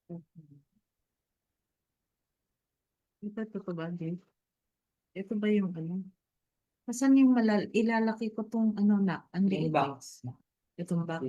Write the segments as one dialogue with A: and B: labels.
A: Ito ba, Jay? Ito ba yung ano? Saan yung ilalaki ko tong ano na, ang liit box. Itong box.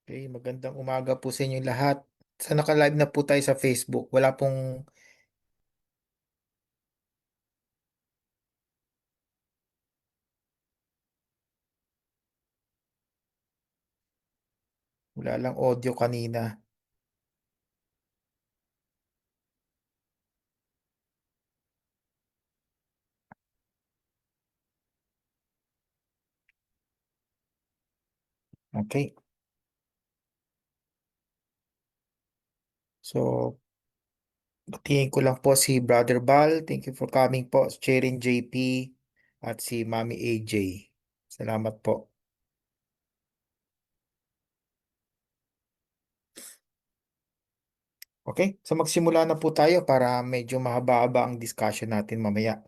B: Okay, magandang umaga po sa inyo lahat. Sa naka-live na po tayo sa Facebook. Wala lang audio kanina. Okay. So, batiin ko lang po si Brother Bal. Thank you for coming po. Cherin JP at si Mami AJ. Salamat po. Okay, so magsimula na po tayo para medyo mahaba-haba ang discussion natin mamaya.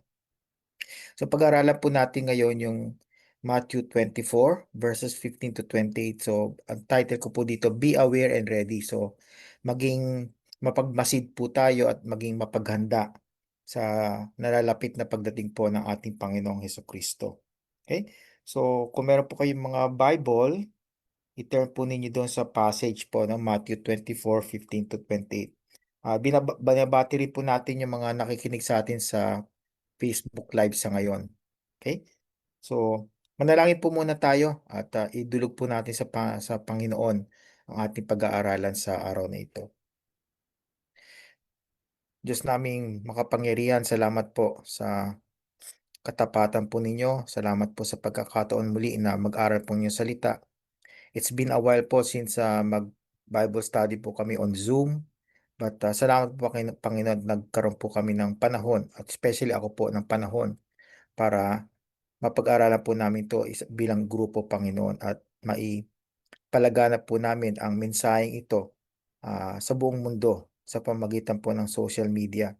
B: So pag-aralan po natin ngayon yung Matthew 24 verses 15 to 28. So ang title ko po dito, Be Aware and Ready. So maging mapagmasid po tayo at maging mapaghanda sa nalalapit na pagdating po ng ating Panginoong Hesukristo. Okay? So kung meron po kayong mga Bible, i-turn po ninyo doon sa passage po ng Matthew 24:15 to 28. Binabati rin po natin yung mga nakikinig sa atin sa Facebook Live sa ngayon. Okay? So, manalangin po muna tayo at idulog po natin sa Panginoon ang ating pag-aaralan sa araw na ito. Diyos naming makapangyarihan, salamat po sa katapatan po ninyo. Salamat po sa pagkakataon muli na mag-aral po niyo salita. It's been a while po since mag-Bible study po kami on Zoom. But salamat po kay Panginoon, nagkaroon po kami ng panahon at especially ako po ng panahon para mapag-aralan po namin to bilang grupo, Panginoon, at maipalaganap po namin ang mensaheng ito sa buong mundo sa pamagitan po ng social media.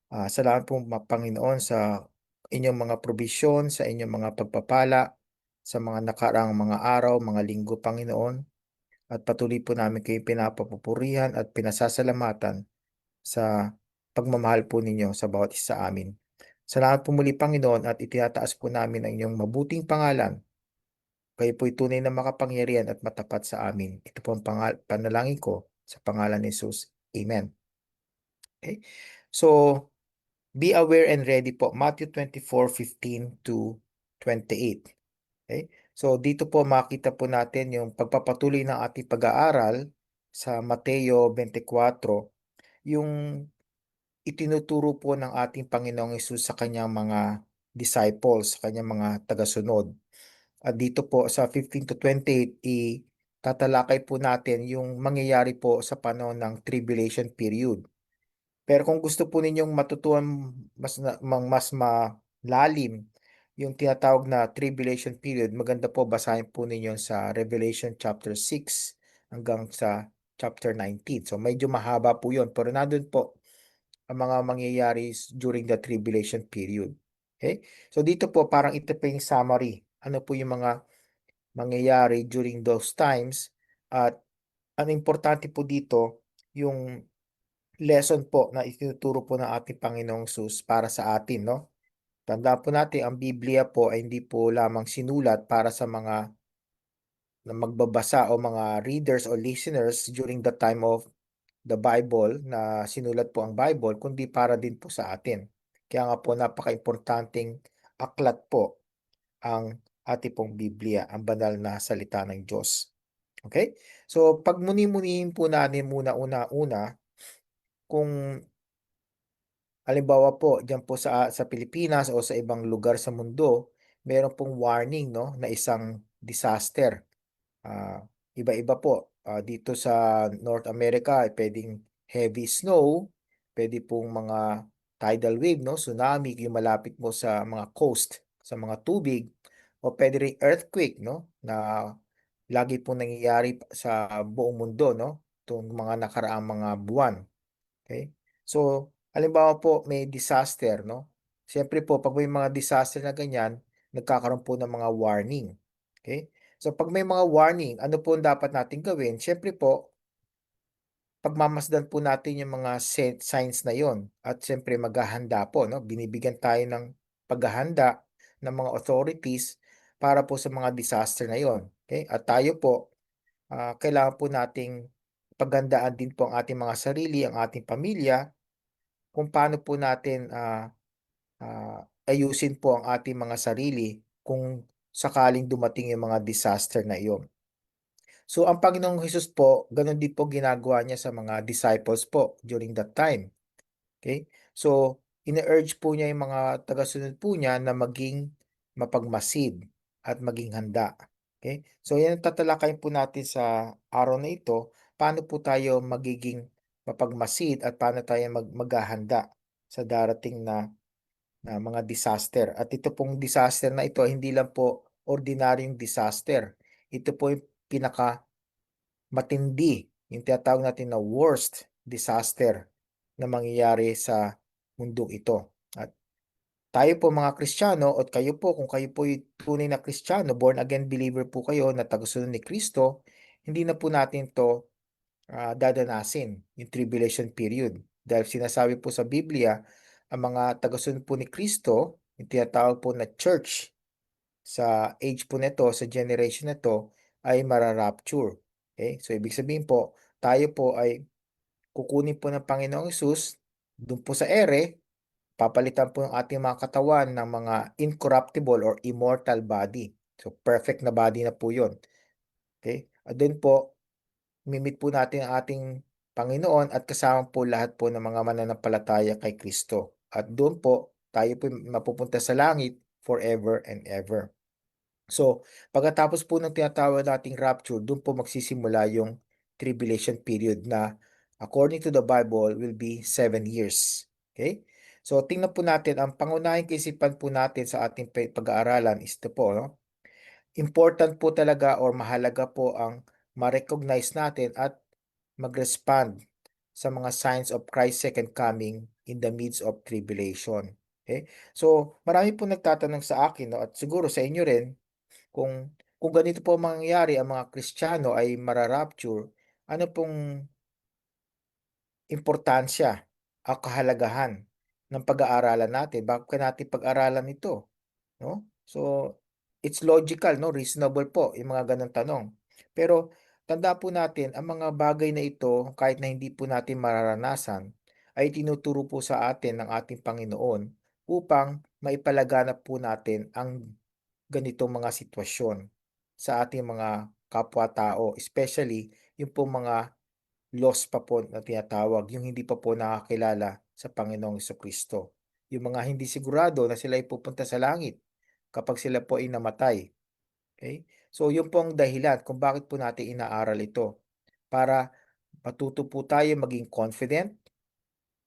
B: Salamat po, Panginoon, sa inyong mga probisyon, sa inyong mga pagpapala, sa mga nakaraang mga araw, mga linggo, Panginoon. At patuloy po namin kayo pinapapupurihan at pinasasalamatan sa pagmamahal po ninyo sa bawat isa sa amin. Salamat po muli, Panginoon, at itinataas po namin ang inyong mabuting pangalan. Kayo po'y tunay na makapangyarihan at matapat sa amin. Ito po ang panalangin ko sa pangalan ni Jesus. Amen. Okay? So, be aware and ready po. Matthew 24:15 to 28. Okay? So, dito po makita po natin yung pagpapatuloy ng ating pag-aaral sa Mateo 24, yung itinuturo po ng ating Panginoong Hesus sa kanyang mga disciples, sa kanyang mga tagasunod. At dito po sa 15 to 28, tatalakay po natin yung mangyayari po sa panahon ng tribulation period. Pero kung gusto po ninyong matutuhan mas malalim yung tinatawag na tribulation period, maganda po basahin po ninyo sa Revelation chapter 6 hanggang sa chapter 19. So medyo mahaba po yun. Pero nandun po ang mga mangyayari during the tribulation period. Okay? So dito po parang ito po yung summary. Ano po yung mga mangyayari during those times, at ang importante po dito yung lesson po na itinuturo po ng ating Panginoong Sus para sa atin, no? Tandaan po natin, ang Biblia po ay hindi po lamang sinulat para sa mga na magbabasa o mga readers o listeners during the time of the Bible, na sinulat po ang Bible, kundi para din po sa atin. Kaya nga po napaka-importanting aklat po ang ating pong Biblia, ang banal na salita ng Diyos. Okay? So, pag muni-munihin po natin una-una, kung halimbawa po, diyan po sa Pilipinas o sa ibang lugar sa mundo, meron pong warning, no, na isang disaster. Ah, Iba-iba po. Dito sa North America, ay pwedeng heavy snow, pwede pong mga tidal wave, no, tsunami, yung malapit mo sa mga coast, sa mga tubig, o pwede rin earthquake, no, na lagi po nangyayari sa buong mundo, no, itong mga nakaraang mga buwan. Okay? So, halimbawa po may disaster, no? Siyempre po, pag may mga disaster na ganyan, nagkakaroon po ng mga warning. Okay? So, pag may mga warning, ano po ang dapat natin gawin? Siyempre po, pagmamasdan po natin yung mga signs na yon, at siyempre maghahanda po, no? Binibigyan tayo ng paghahanda ng mga authorities para po sa mga disaster na yon. Okay? At tayo po, kailangan po nating paghandaan din po ang ating mga sarili, ang ating pamilya, kung paano po natin ayusin po ang ating mga sarili kung sakaling dumating yung mga disaster na iyon. So, ang Panginoong Hesus po, ganun din po ginagawa niya sa mga disciples po during that time. Okay? So, ine-urge po niya yung mga tagasunod po niya na maging mapagmasid at maging handa. Okay? So, yan ang tatalakayin po natin sa araw na ito. Paano po tayo magiging mapagmasid at paano tayo maghahanda sa darating na mga disaster. At ito pong disaster na ito, hindi lang po ordinaryong disaster. Ito po yung pinaka matindi, yung tinatawag natin na worst disaster na mangyayari sa mundong ito. At tayo po mga Kristiyano, at kayo po, kung kayo po yung tunay na Kristiyano, born again believer po kayo na tagasunod ni Kristo, hindi na po natin to dadanasin, yung tribulation period. Dahil sinasabi po sa Biblia, ang mga tagasunod po ni Kristo, yung tinatawag po na church, sa age po nito, sa generation nito, ay mararapture. Okay? So, ibig sabihin po, tayo po ay kukunin po ng Panginoong Hesus doon po sa ere, papalitan po yung ating mga katawan ng mga incorruptible or immortal body. So, perfect na body na po yun. Okay? At doon po, mimit po natin ang ating Panginoon at kasama po lahat po ng mga mananampalataya kay Kristo. At doon po, tayo po mapupunta sa langit forever and ever. So, pagkatapos po ng tinatawag nating rapture, doon po magsisimula yung tribulation period na according to the Bible will be 7 years. Okay? So, tingnan po natin, ang pangunahing kaisipan po natin sa ating pag-aaralan is ito po, no? Important po talaga or mahalaga po ang ma-recognize natin at mag-respond sa mga signs of Christ's second coming in the midst of tribulation. Okay? So, marami po nagtatanong sa akin, no, at siguro sa inyo rin, kung ganito po mangyayari, ang mga Kristiyano ay mara-rapture, ano pong importansya o kahalagahan ng pag-aaralan natin? Bakit natin pag-aralan ito? No? So, it's logical, no? Reasonable po yung mga ganong tanong. Pero tanda po natin, ang mga bagay na ito, kahit na hindi po natin mararanasan, ay tinuturo po sa atin ng ating Panginoon upang maipalaganap po natin ang ganitong mga sitwasyon sa ating mga kapwa-tao, especially yung po mga lost pa po na tinatawag, yung hindi pa po nakakilala sa Panginoong Kristo. Yung mga hindi sigurado na sila ay pupunta sa langit kapag sila po ay namatay. Okay? So, yun po ang dahilan kung bakit po natin inaaral ito. Para matuto po tayo maging confident,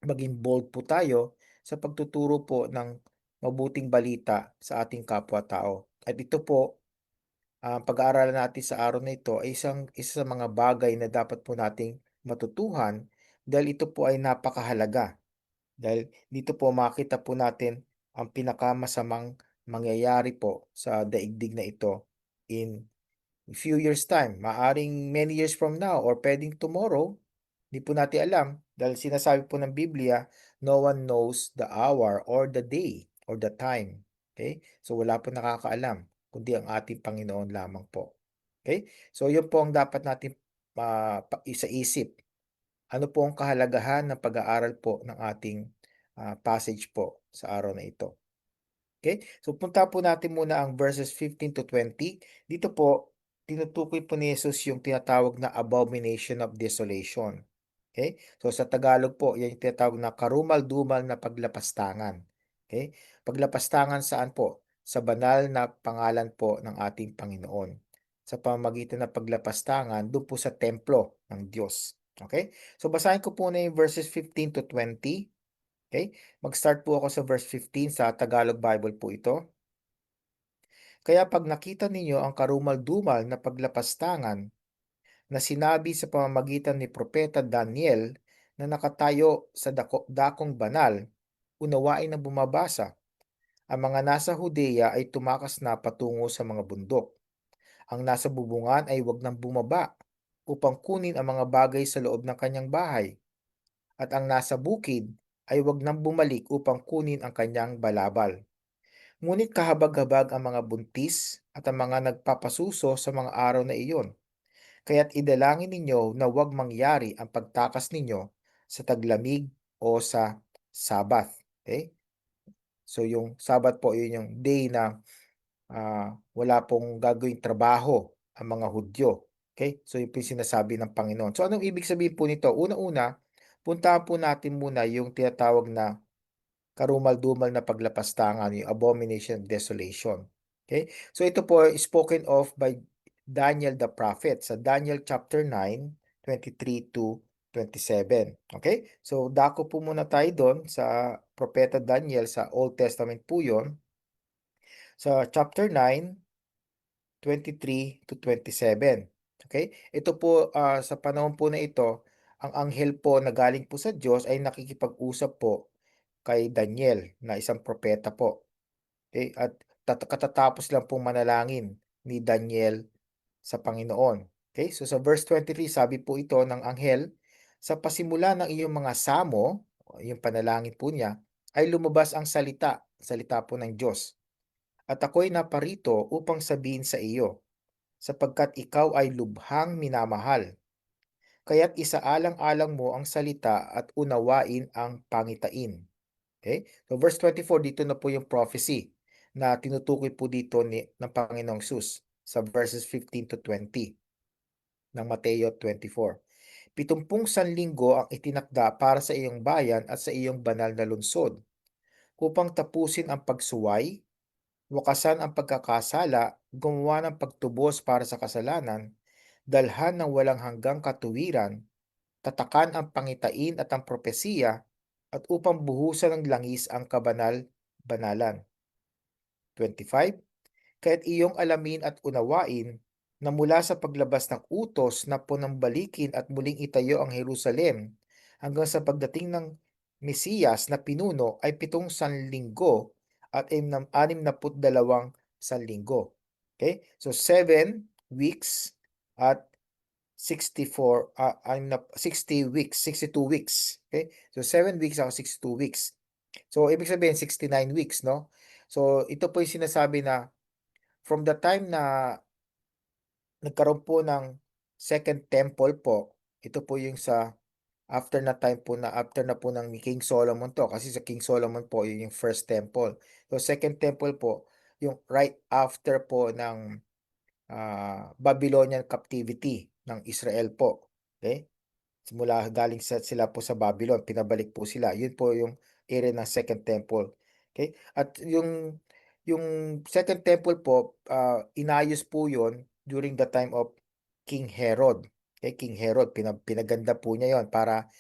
B: maging bold po tayo sa pagtuturo po ng mabuting balita sa ating kapwa-tao. At ito po, pag-aaralan natin sa araw na ito ay isa sa mga bagay na dapat po nating matutuhan dahil ito po ay napakahalaga. Dahil dito po makita po natin ang pinakamasamang mangyayari po sa daigdig na ito in few years time. Maaring many years from now or pwedeng tomorrow, hindi po natin alam. Dahil sinasabi po ng Biblia, no one knows the hour or the day or the time. Okay? So wala po nakakaalam, kundi ang ating Panginoon lamang po. Okay? So yun po ang dapat natin isa-isip. Ano po ang kahalagahan ng pag-aaral po ng ating passage po sa araw na ito. Okay? So punta po natin muna ang verses 15 to 20. Dito po, tinutukoy po ni Jesus yung tinatawag na abomination of desolation. Okay? So sa Tagalog po, yan yung tinatawag na karumal-dumal na paglapastangan. Okay? Paglapastangan saan po? Sa banal na pangalan po ng ating Panginoon. Sa pamamagitan ng paglapastangan, doon po sa templo ng Diyos. Okay? So basahin ko po na yung verses 15 to 20. Okay? Mag-start po ako sa verse 15 sa Tagalog Bible po ito. Kaya pag nakita ninyo ang karumal-dumal na paglapastangan na sinabi sa pamamagitan ni Propeta Daniel na nakatayo sa dakong banal, unawain na bumabasa. Ang mga nasa Hudeya ay tumakas na patungo sa mga bundok. Ang nasa bubungan ay wag nang bumaba upang kunin ang mga bagay sa loob ng kanyang bahay. At ang nasa bukid ay wag nang bumalik upang kunin ang kanyang balabal. Ngunit kahabag-habag ang mga buntis at ang mga nagpapasuso sa mga araw na iyon. Kaya't idalangin ninyo na huwag mangyari ang pagtakas ninyo sa taglamig o sa Sabat. Okay? So yung Sabat po, yun yung day na wala pong gagawing trabaho ang mga Hudyo. Okay? So yun po yung sinasabi ng Panginoon. So anong ibig sabihin po nito? Una-una, puntahan po natin muna yung tinatawag na karumal-dumal na paglapastangan, yung abomination of desolation. Okay? So ito po spoken of by Daniel the prophet sa Daniel chapter 9, 23 to 27. Okay? So dako po muna tayo doon sa propeta Daniel sa Old Testament po yun. Sa chapter 9, 23 to 27. Okay? Ito po sa panahon po na ito, ang anghel po na galing po sa Diyos ay nakikipag-usap po kay Daniel na isang propeta po. Okay? At katatapos lang pong manalangin ni Daniel sa Panginoon. Okay? So sa verse 23, sabi po ito ng anghel, sa pasimula ng iyong mga samo, yung panalangin po niya, ay lumabas ang salita po ng Diyos. At ako'y naparito upang sabihin sa iyo, sapagkat ikaw ay lubhang minamahal. Kaya't isaalang-alang mo ang salita at unawain ang pangitain. Okay? So verse 24, dito na po yung prophecy na tinutukoy po dito ng Panginoong Sus sa verses 15 to 20 ng Mateo 24. 70 sanlinggo ang itinakda para sa iyong bayan at sa iyong banal na lungsod. upang tapusin ang pagsuway, wakasan ang pagkakasala, gumawa ng pagtubos para sa kasalanan, dalhan ng walang hanggang katuwiran, tatakan ang pangitain at ang propesiya, at upang buhusan ng langis ang kabanal-banalan. 25. Kaya't iyong alamin at unawain na mula sa paglabas ng utos na punambalikin at muling itayo ang Jerusalem hanggang sa pagdating ng Mesiyas na pinuno ay 7 sanlinggo at 62 sanlinggo. Okay? So 7 weeks at 60 weeks, 62 weeks. Okay? So 7 weeks ako 62 weeks. So ibig sabihin 69 weeks, no? So ito po yung sinasabi na from the time na nagkaroon po ng second temple po, ito po yung sa after na po ng King Solomon to, kasi sa King Solomon po yun yung first temple. So second temple po, yung right after po ng Babylonian captivity ng Israel po. Okay? Simula galing sila po sa Babylon, pinabalik po sila. Yun po yung area ng Second Temple. Okay? At yung Second Temple po, inayos po yun during the time of King Herod. Okay? King Herod, pinaganda po niya yon para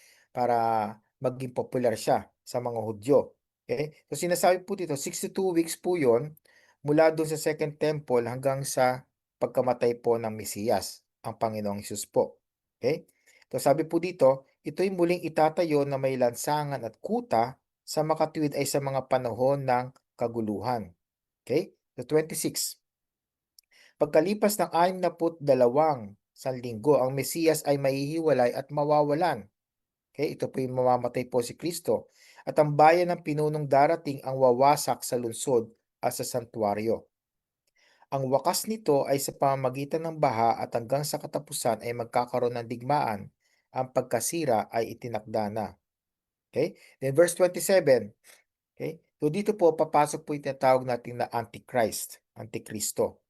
B: maging popular siya sa mga Hudyo. Okay? So sinasabi po dito, 62 weeks po yon mula doon sa Second Temple hanggang sa pagkamatay po ng Mesiyas, ang Panginoong Hesus po. Okay? So sabi po dito, ito'y muling itatayo na may lansangan at kuta sa makatuwid ay sa mga panahon ng kaguluhan. Okay? So 26. Pagkalipas ng 62 sanlinggo, ang Mesiyas ay mahihiwalay at mawawalan. Okay? Ito po yung mamamatay po si Kristo. At ang bayan ng pinunong darating ang wawasak sa lungsod at sa santuario. Ang wakas nito ay sa pamamagitan ng baha at hanggang sa katapusan ay magkakaroon ng digmaan. Ang pagkasira ay itinakda na. Okay? Then verse 27. Okay? So dito po papasok po yung tinatawag natin na Antichrist, Antikristo.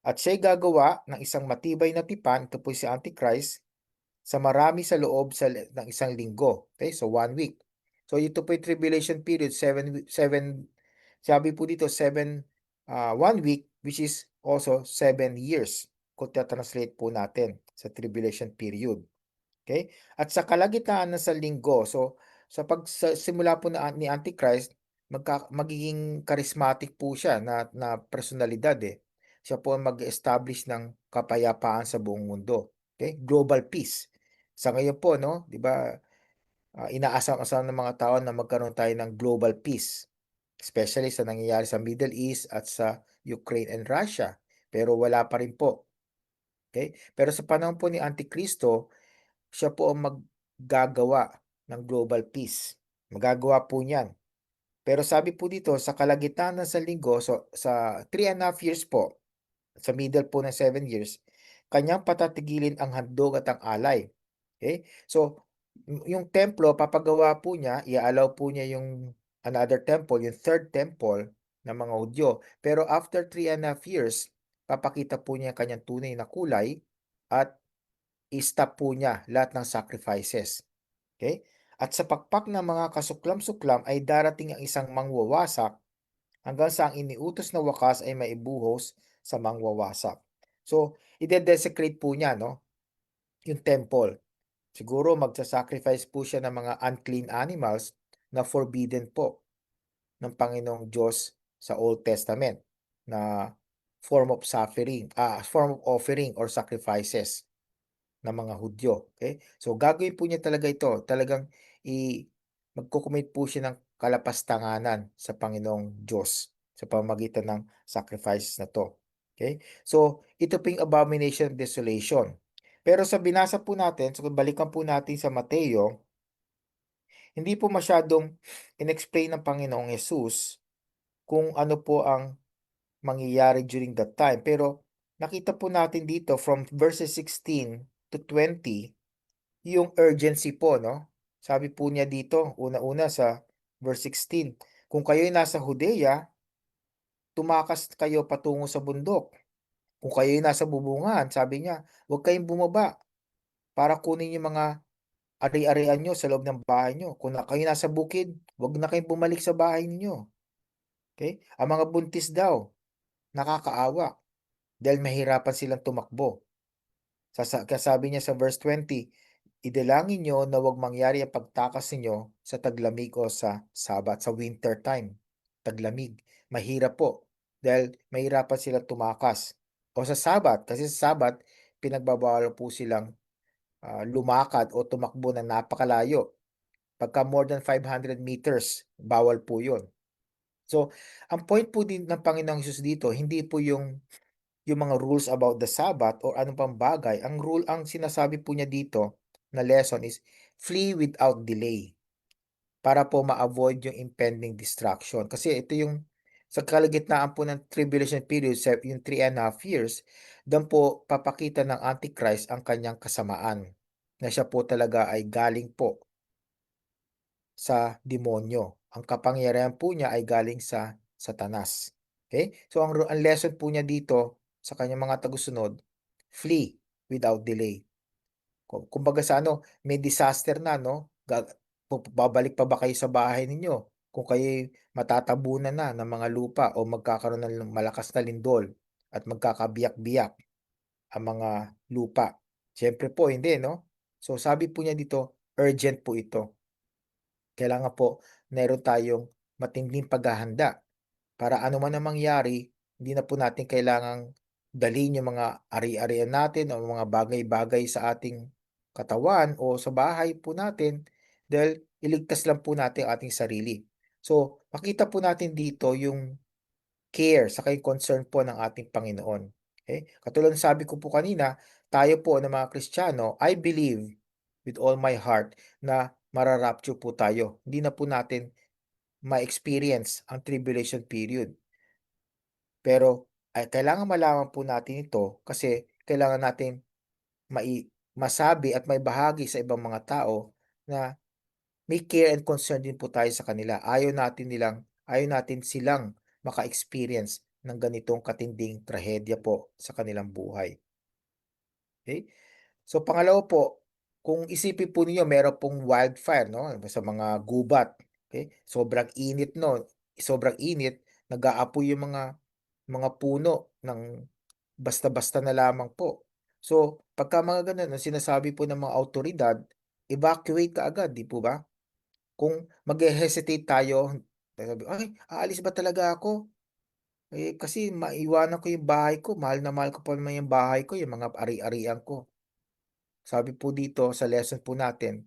B: At siya'y gagawa ng isang matibay na tipan, ito po si Antichrist, sa marami sa loob ng isang linggo. Okay? So 1 week. So ito po yung tribulation period, 7, sabi po dito 1 week, which is also 7 years kung translate po natin sa tribulation period. Okay? At sa kalagitnaan ng sa linggo, so sa simula po ni Antichrist, magiging charismatic po siya na personalidad eh. Siya po ang mag-establish ng kapayapaan sa buong mundo. Okay? Global peace. Sa ngayon po, no, 'di ba, inaasam-asam ng mga tao na magkaroon tayo ng global peace, especially sa nangyayari sa Middle East at sa Ukraine and Russia. Pero wala pa rin po. Okay? Pero sa panahon po ni Antikristo, siya po ang maggagawa ng global peace. Magagawa po niyan. Pero sabi po dito, sa kalagitnaan sa linggo, so sa 3.5 years po, sa middle po ng 7 years, kanyang patatigilin ang handog at ang alay. Okay? So, yung templo, papagawa po niya, i-allow po niya yung another temple, yung third temple ng mga Hudyo. Pero after 3.5 years, papakita po niya kanyang tunay na kulay at i-stop po niya lahat ng sacrifices. Okay? At sa pakpak ng mga kasuklam-suklam ay darating ang isang mangwawasak hanggang sa ang iniutos na wakas ay maibuhos sa mangwawasak. So, ide-desecrate po niya, no? Yung temple. Siguro magsa-sacrifice po siya ng mga unclean animals na forbidden po ng Panginoong Diyos sa Old Testament na form of offering or sacrifices ng mga Hudyo. Okay? So gagawin po niya talaga ito. Talagang magko-commit po siya ng kalapastanganan sa Panginoong Diyos sa pamamagitan ng sacrifices na to. Okay? So ito po yung abomination of desolation. Pero sa binasa po natin, so balikan po natin sa Mateo, hindi po masyadong inexplain ng Panginoong Yesus kung ano po ang mangyayari during that time. Pero nakita po natin dito from verses 16 to 20 yung urgency po, no? Sabi po niya dito, una-una sa verse 16, kung kayo'y nasa Judea, tumakas kayo patungo sa bundok. Kung kayo'y nasa bubungan, sabi niya, huwag kayong bumaba para kunin yung mga ari-arian nyo sa loob ng bahay nyo. Kung kayo nasa bukid, huwag na kayong bumalik sa bahay niyo. Okay? Ang mga buntis daw, nakakaawa dahil mahirapan silang tumakbo. Kasabi niya sa verse 20, idalangin nyo na huwag mangyari ang pagtakas ninyo sa taglamig o sa sabat, sa winter time. Taglamig. Mahirap po dahil mahirapan silang tumakas. O sa sabat, kasi sa sabat, pinagbabawal po silang lumakad o tumakbo na napakalayo. Pagka more than 500 meters, bawal po yun. So, ang point po din ng Panginoong Hesus dito, hindi po yung mga rules about the Sabbath or anong pang bagay. Ang sinasabi po niya dito na lesson is flee without delay para po ma-avoid yung impending destruction. Kasi ito yung sa kalagitnaan po ng tribulation period, yung 3.5 years, doon po papakita ng Antichrist ang kanyang kasamaan na siya po talaga ay galing po sa demonyo. Ang kapangyarihan po niya ay galing sa Satanas. Okay? So ang lesson po niya dito sa kanyang mga tagusunod, flee without delay. Kumbaga sa may disaster na, no? Babalik pa ba kayo sa bahay ninyo? Kung kayo matatabunan na ng mga lupa o magkakaroon ng malakas na lindol at magkakabiyak-biyak ang mga lupa. Siyempre po, hindi, no? So sabi po niya dito, urgent po ito. Kailangan po meron tayong matinding paghahanda para ano man ang mangyari, hindi na po natin kailangang dalhin yung mga ari-arian natin o mga bagay-bagay sa ating katawan o sa bahay po natin dahil iligtas lang po natin ang ating sarili. So, makita po natin dito yung care sa yung concern po ng ating Panginoon. Okay? Katulad ng sabi ko po kanina, tayo po ng mga Kristiyano, I believe with all my heart na mararapture po tayo. Hindi na po natin ma-experience ang tribulation period. Pero ay kailangan malaman po natin ito kasi kailangan natin masabi at may bahagi sa ibang mga tao na may care and concern din po tayo sa kanila. Ayaw natin silang maka-experience ng ganitong katinding trahedya po sa kanilang buhay. Okay? So pangalawa po, kung isipin po niyo meron pong wildfire, no, sa mga gubat. Okay? Sobrang init, no. Sobrang init, nag-aapoy yung mga puno ng basta-basta na lamang po. So, pagka mga ganun, ang sinasabi po ng mga autoridad, evacuate ka agad, di po ba? Kung mag-hesitate tayo, sabi, ay, aalis ba talaga ako? Eh, kasi maiwanan ko yung bahay ko. Mahal na mahal ko pa naman yung bahay ko, yung mga ari-arian ko. Sabi po dito sa lesson po natin,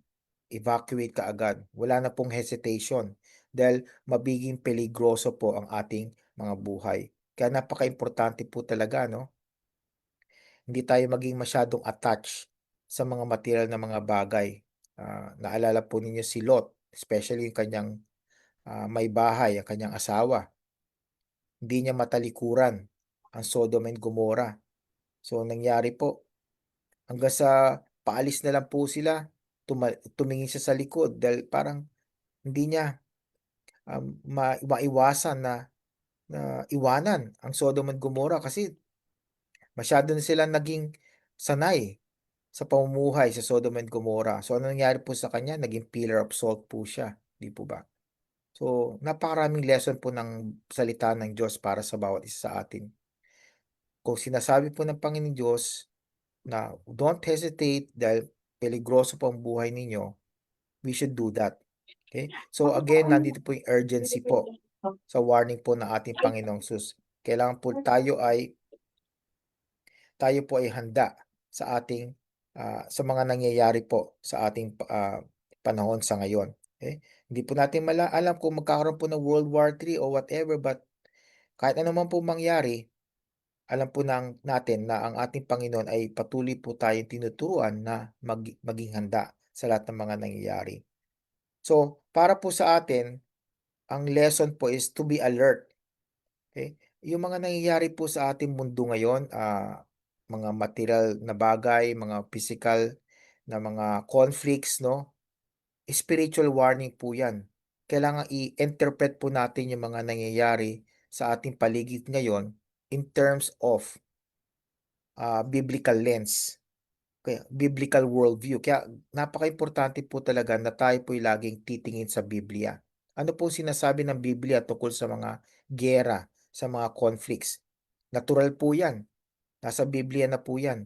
B: evacuate ka agad. Wala na pong hesitation dahil mabiging peligroso po ang ating mga buhay. Kaya napaka-importante po talaga, no? Hindi tayo maging masyadong attached sa mga material na mga bagay. Naalala po ninyo si Lot, especially yung kanyang may bahay, ang kanyang asawa. Hindi niya matalikuran ang Sodom and Gomorrah. So, nangyari po, hanggang sa paalis na lang po sila, tumingin siya sa likod dahil parang hindi niya maiwasan na iwanan ang Sodom and Gomorrah kasi masyado na sila naging sanay sa pamumuhay sa Sodom and Gomorrah. So, ano nangyari po sa kanya? Naging pillar of salt po siya. Di po ba? So, napakaraming lesson po ng salita ng Diyos para sa bawat isa sa atin. Kung sinasabi po ng Panginoon Diyos na don't hesitate dahil peligroso po ang buhay ninyo, we should do that. Okay? So, again, nandito po yung urgency po sa warning po ng ating Panginoong Sus. Kailangan po tayo po ay handa sa ating sa mga nangyayari po sa ating panahon sa ngayon. Okay? Hindi po natin alam kung magkakaroon po ng World War III o whatever, but kahit ano man po mangyari, alam po natin na ang ating Panginoon ay patuloy po tayong tinuturuan na maging handa sa lahat ng mga nangyayari. So, para po sa atin, ang lesson po is to be alert. Okay? Yung mga nangyayari po sa ating mundo ngayon, mga material na bagay, mga physical na mga conflicts, no? Spiritual warning po yan. Kailangan i-interpret po natin yung mga nangyayari sa ating paligid ngayon in terms of biblical lens. Kaya biblical worldview. Kaya napaka-importante po talaga na tayo po'y laging titingin sa Biblia. Ano po sinasabi ng Biblia tungkol sa mga giyera, sa mga conflicts? Natural po yan. Nasa Biblia na po yan.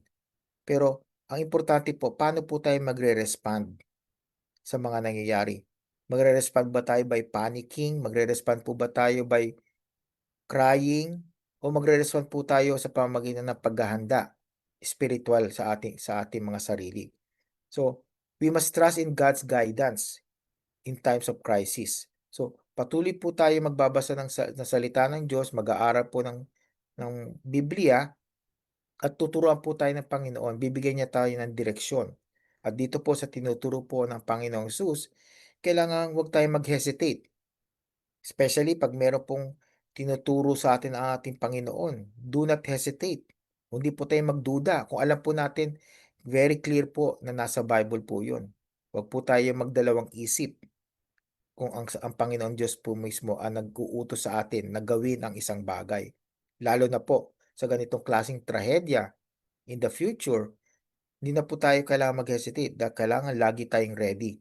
B: Pero ang importante po, paano po tayo magre-respond sa mga nangyayari? Magre-respond ba tayo by panicking? Magre-respond po ba tayo by crying? O magre-respond po tayo sa pamamagitan ng paghahanda spiritual sa ating mga sarili? So, we must trust in God's guidance in times of crisis. So, patuloy po tayo magbabasa ng salita ng Diyos, mag-aaral po ng Biblia, at tuturuan po tayo ng Panginoon. Bibigyan niya tayo ng direksyon. At dito po sa tinuturo po ng Panginoong Jesus, kailangan huwag tayong mag-hesitate. Especially pag meron pong tinuturo sa atin ang ating Panginoon. Do not hesitate. Hindi po tayo magduda. Kung alam po natin, very clear po na nasa Bible po yun. Huwag po tayo magdalawang isip kung ang Panginoon Diyos po mismo ang nag-uutos sa atin na gawin ang isang bagay. Lalo na po sa ganitong klaseng trahedya in the future, hindi na po tayo kailangan mag-hesitate dahil kailangan lagi tayong ready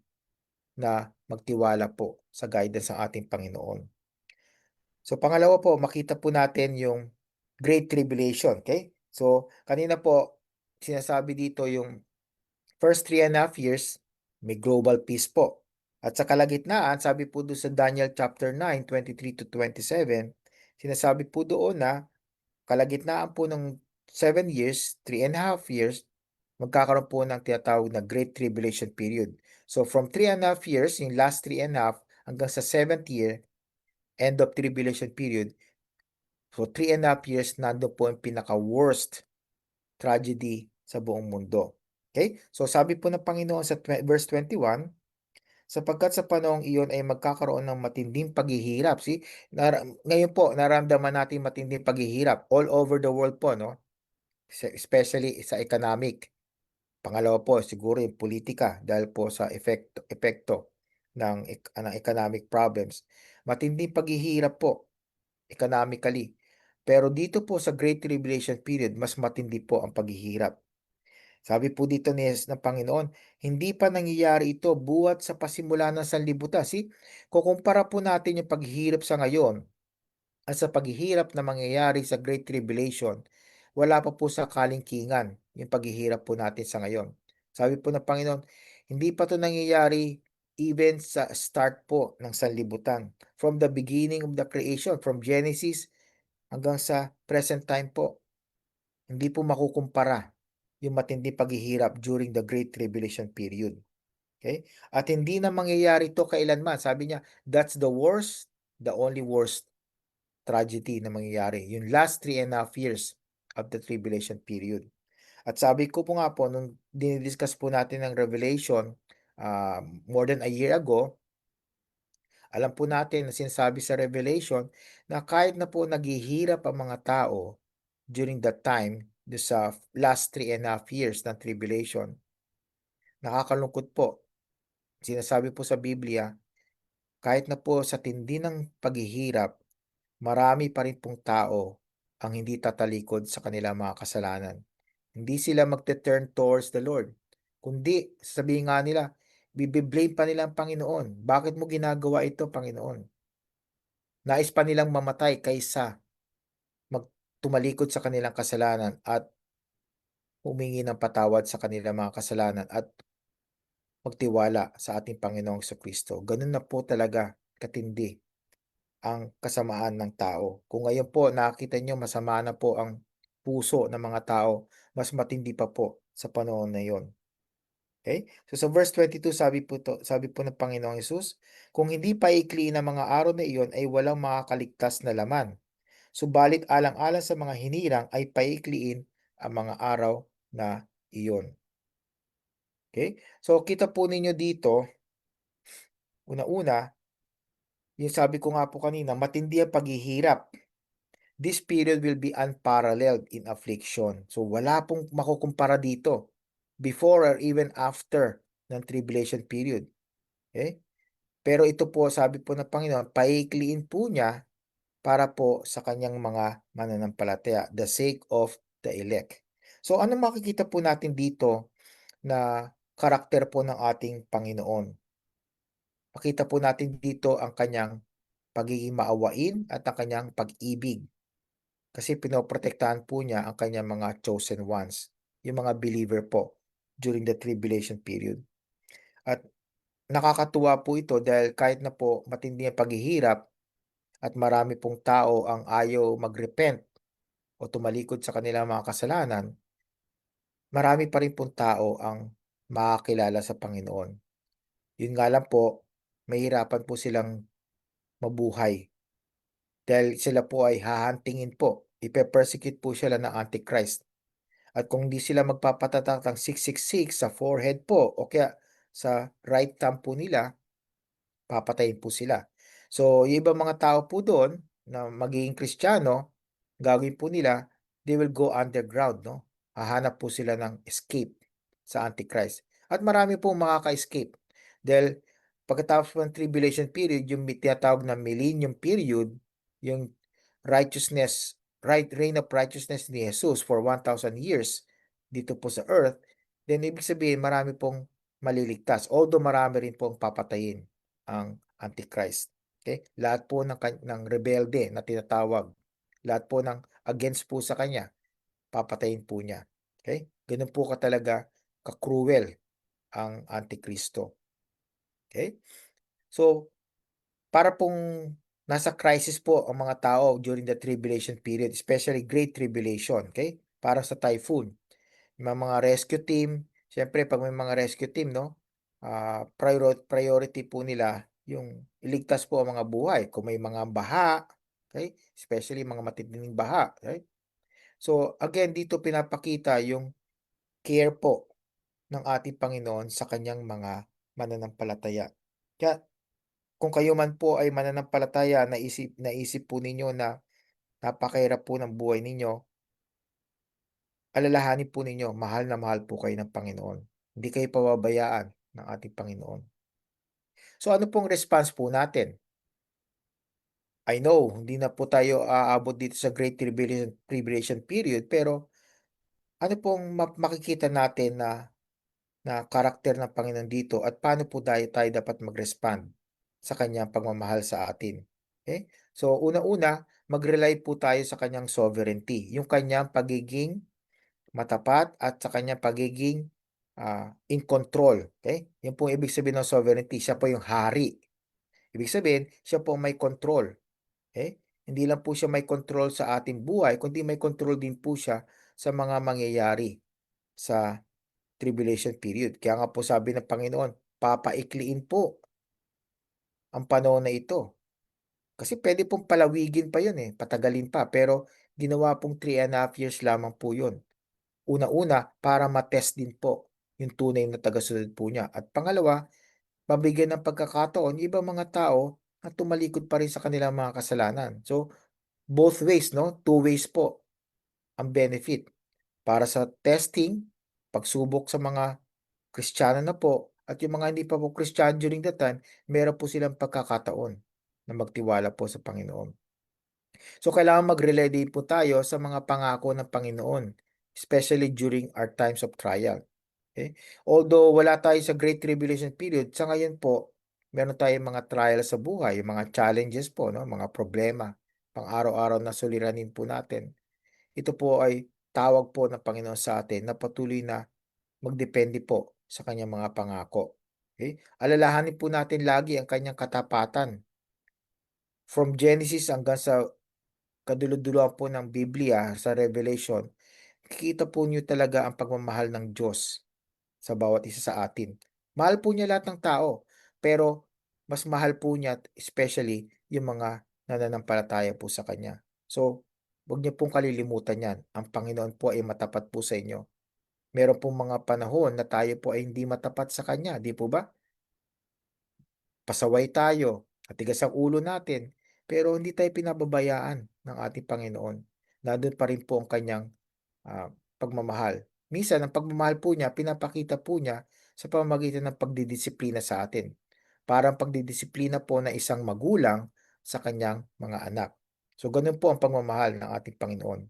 B: na magtiwala po sa guidance ng ating Panginoon. So, pangalawa po, makita po natin yung Great Tribulation. Okay? So, kanina po, sinasabi dito yung first 3.5 years, may global peace po. At sa kalagitnaan, sabi po doon sa Daniel chapter 9, 23-27, sinasabi po doon na kalagitnaan po ng 7 years, 3.5 years, magkakaroon po ng tinatawag na Great Tribulation period. So, from 3.5 years, yung last 3.5, hanggang sa 7th year, end of tribulation period. So, 3.5 years, nandun po yung pinaka-worst tragedy sa buong mundo. Okay? So, sabi po ng Panginoon sa verse 21, sapagkat sa panahong iyon ay magkakaroon ng matinding paghihirap. See? Ngayon po, naramdaman natin matinding paghihirap all over the world po, no? Especially sa economic. Pangalawa po, siguro yung politika dahil po sa epekto ng economic problems. Matinding paghihirap po economically. Pero dito po sa Great Tribulation period, mas matindi po ang paghihirap. Sabi po dito ng Panginoon, hindi pa nangyayari ito buhat sa pasimula ng sanlibutan. See, kukumpara po natin yung paghihirap sa ngayon at sa paghihirap na mangyayari sa Great Tribulation, wala pa po sa kalingkingan yung paghihirap po natin sa ngayon. Sabi po ng Panginoon, hindi pa ito nangyayari even sa start po ng sanlibutan. From the beginning of the creation, from Genesis hanggang sa present time po, hindi po makukumpara yung matindi paghihirap during the Great Tribulation period. Okay? At hindi na mangyayari ito kailanman. Sabi niya, that's the worst, the only worst tragedy na mangyayari. Yung last 3.5 years of the tribulation period. At sabi ko po nga po, nung dinidiscuss po natin ng Revelation more than a year ago, alam po natin na sinasabi sa Revelation na kahit na po naghihirap ang mga tao during that time, sa last 3.5 years ng tribulation, nakakalungkot po. Sinasabi po sa Biblia, kahit na po sa tindi ng paghihirap, marami pa rin pong tao ang hindi tatalikod sa kanilang mga kasalanan. Hindi sila magte-turn towards the Lord. Kundi, sabihin nga nila, bibiblame pa nila ang Panginoon. Bakit mo ginagawa ito, Panginoon? Nais pa nilang mamatay kaysa tumalikod sa kanilang kasalanan at humingi ng patawad sa kanilang mga kasalanan at magtiwala sa ating Panginoong Kristo. Ganun na po talaga katindi ang kasamaan ng tao. Kung ngayon po nakita nyo masama na po ang puso ng mga tao, mas matindi pa po sa panahon na yon. Okay? So sa verse 22 sabi po ng Panginoong Hesus, kung hindi paikli ng mga araw na iyon ay walang makakaligtas na laman. Subalit alang-alang sa mga hinirang ay paikliin ang mga araw na iyon. Okay? So kita po ninyo dito, una-una, yung sabi ko nga po kanina, matindi ang paghihirap. This period will be unparalleled in affliction. So wala pong makukumpara dito before or even after ng tribulation period. Okay? Pero ito po, sabi po ng Panginoon, paikliin po niya para po sa kanyang mga mananampalataya, the sake of the elect. So ano makikita po natin dito na karakter po ng ating Panginoon. Makita po natin dito ang kanyang pagiging maawain at ang kanyang pag-ibig. Kasi pinoprotektahan po niya ang kanyang mga chosen ones, yung mga believer po during the tribulation period. At nakakatuwa po ito dahil kahit na po matindi ang paghihirap at marami pong tao ang ayaw mag-repent o tumalikod sa kanilang mga kasalanan, marami pa rin pong tao ang makakilala sa Panginoon. Yun nga lang po, mahirapan po silang mabuhay dahil sila po ay hahantingin po, ipe-persecute po sila ng Antichrist. At kung hindi sila magpapatatak ng 666 sa forehead po o kaya sa right thumb po nila, papatayin po sila. So, yung ibang mga tao po doon na magiging Kristiyano, gagawin po nila, they will go underground, no? Hahanap po sila ng escape sa Antichrist. At marami pong makaka-escape. Dahil pagkatapos ng tribulation period, yung tinatawag na millennium period, yung reign of righteousness ni Jesus for 1,000 years dito po sa earth, then ibig sabihin marami pong maliligtas. Although marami rin pong papatayin ang Antichrist. Okay? Lahat po ng rebelde na tinatawag, lahat po ng against po sa kanya, papatayin po niya. Okay? Ganun po katalaga ka-cruel ang Antikristo. Okay? So, para pong nasa crisis po ang mga tao during the tribulation period, especially Great Tribulation, okay? Para sa typhoon. May mga rescue team, siyempre pag may mga rescue team, no, priority po nila yung iligtas po ang mga buhay. Kung may mga baha, okay? Especially mga matinding baha, okay? So, again, dito pinapakita yung care po ng ating Panginoon sa kanyang mga mananampalataya. Kaya kung kayo man po ay mananampalataya, naisip po ninyo na napakahirap po ng buhay ninyo, alalahanin po ninyo, mahal na mahal po kayo ng Panginoon. Hindi kayo pababayaan ng ating Panginoon. So ano pong response po natin? I know, hindi na po tayo aabot dito sa Great Tribulation period, pero ano pong makikita natin na karakter ng Panginoon dito at paano po tayo dapat mag-respond sa kanyang pagmamahal sa atin? Okay? So una-una, mag-rely po tayo sa kanyang sovereignty, yung kanyang pagiging matapat at sa kanyang pagiging in control. Okay? Yun po ibig sabihin ng sovereignty. Siya po yung hari. Ibig sabihin, siya po may control. Okay? Hindi lang po siya may control sa ating buhay, kundi may control din po siya sa mga mangyayari sa tribulation period. Kaya nga po sabi ng Panginoon, papaikliin po ang panahon na ito. Kasi pwede pong palawigin pa yun patagalin pa. Pero ginawa pong 3.5 years lamang po yun. Una-una, para matest din po yung tunay na tagasunod po niya. At pangalawa, mabigyan ng pagkakataon yung ibang mga tao na tumalikod pa rin sa kanilang mga kasalanan. So, both ways, no? Two ways po ang benefit. Para sa testing, pagsubok sa mga Kristiyano na po, at yung mga hindi pa po Kristiyano during that time, meron po silang pagkakataon na magtiwala po sa Panginoon. So, kailangan mag-rely din po tayo sa mga pangako ng Panginoon, especially during our times of trial. Okay? Although wala tayo sa Great Tribulation period, sa ngayon po, meron tayong mga trial sa buhay, yung mga challenges po, no? Mga problema, pang-araw-araw na suliranin po natin. Ito po ay tawag po ng Panginoon sa atin na patuloy na magdepende po sa kanyang mga pangako. Okay? Alalahanin po natin lagi ang kanyang katapatan. From Genesis hanggang sa kaduluduluan po ng Biblia sa Revelation, kikita po niyo talaga ang pagmamahal ng Diyos sa bawat isa sa atin. Mahal po niya lahat ng tao, pero mas mahal po niya especially yung mga nananampalataya po sa Kanya. So, huwag niyo pong kalilimutan yan. Ang Panginoon po ay matapat po sa inyo. Meron pong mga panahon na tayo po ay hindi matapat sa Kanya, di po ba? Pasaway tayo, matigas ang ulo natin, pero hindi tayo pinababayaan ng ating Panginoon. Nandun pa rin po ang kanyang pagmamahal. Minsan, ang pagmamahal po niya, pinapakita po niya sa pamamagitan ng pagdidisiplina sa atin. Parang pagdidisiplina po na isang magulang sa kanyang mga anak. So, ganun po ang pagmamahal ng ating Panginoon.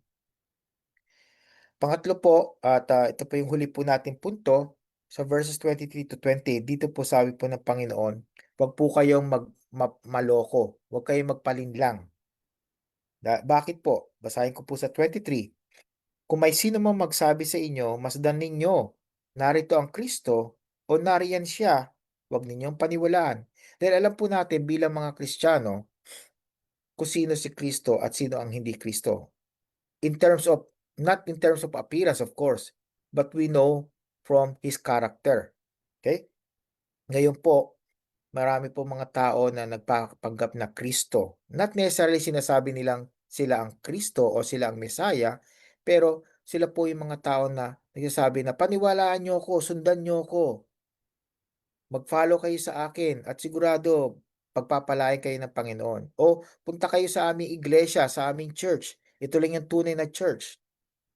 B: Pangatlo po, at ito po yung huli po nating punto, sa verses 23 to 28, dito po sabi po ng Panginoon, huwag po kayong maloko, huwag kayong magpalinlang. Bakit po? Basahin ko po sa 23. Kung may sino mang magsabi sa inyo, masdan ninyo, narito ang Kristo, o nariyan siya, huwag ninyong paniwalaan. Dahil alam po natin bilang mga Kristiyano, kung sino si Kristo at sino ang hindi Kristo. Not in terms of appearance, of course, but we know from His character. Okay? Ngayon po, marami po mga tao na nagpapanggap na Kristo. Not necessarily sinasabi nilang sila ang Kristo o sila ang Mesaya, pero sila po yung mga tao na nagsasabi na paniwalaan nyo ako, sundan nyo ako, mag-follow kayo sa akin at sigurado pagpapalain kayo ng Panginoon. O punta kayo sa aming iglesia, sa aming church. Ito lang yung tunay na church.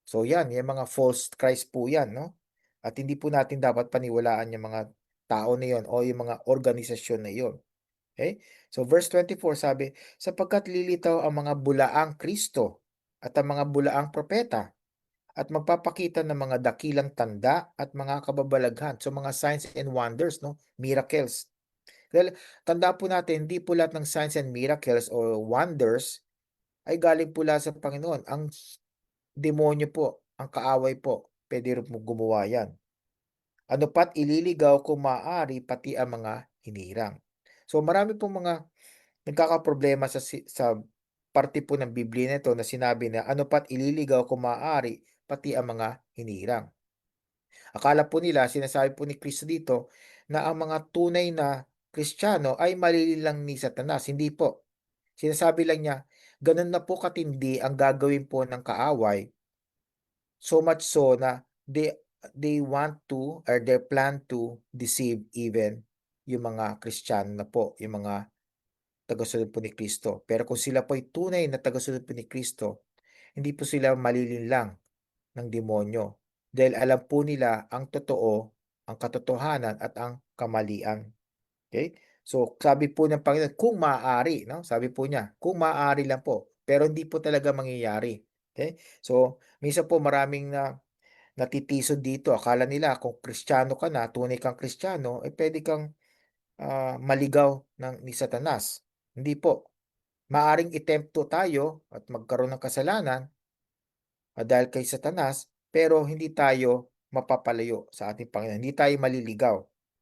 B: So yan, yung mga false Christ po yan, no? At hindi po natin dapat paniwalaan yung mga tao na yon o yung mga organisasyon na yon. Okay? So verse 24 sabi, sapagkat lilitaw ang mga bulaang Kristo at ang mga bulaang propeta at magpapakita ng mga dakilang tanda at mga kababalaghan. So mga signs and wonders, no? Miracles. Dahil tanda po natin, hindi po lahat ng signs and miracles o wonders ay galing po lahat sa Panginoon. Ang demonyo po, ang kaaway po, pwede rin mo gumawa yan. Ano pat ililigaw kung maaari pati ang mga hinirang. So marami pong mga nagkakaproblema sa parte po ng Biblia nito na sinabi na ano pat ililigaw kung maaari pati ang mga hinirang. Akala po nila, sinasabi po ni Kristo dito na ang mga tunay na Kristiyano ay malililang ni Satanas. Hindi po. Sinasabi lang niya, ganun na po katindi ang gagawin po ng kaaway. So much so na they want to or they plan to deceive even yung mga Kristiyano na po, yung mga tagasunod po ni Kristo. Pero kung sila po ay tunay na tagasunod po ni Kristo, hindi po sila malilinlang ng demonyo dahil alam po nila ang totoo, ang katotohanan at ang kamalian. Okay? So, sabi po ng Panginoon, kung maaari, no? Sabi po niya, kung maaari lang po, pero hindi po talaga mangyayari. Okay? So, minsan po maraming natitisod dito. Akala nila kung Kristiyano ka na, tunay kang Kristiyano, eh pwede kang maligaw ni Satanas. Hindi po. Maaring itempto tayo at magkaroon ng kasalanan dahil kay Satanas, pero hindi tayo mapapalayo sa ating Panginoon. Hindi tayo maliligaw.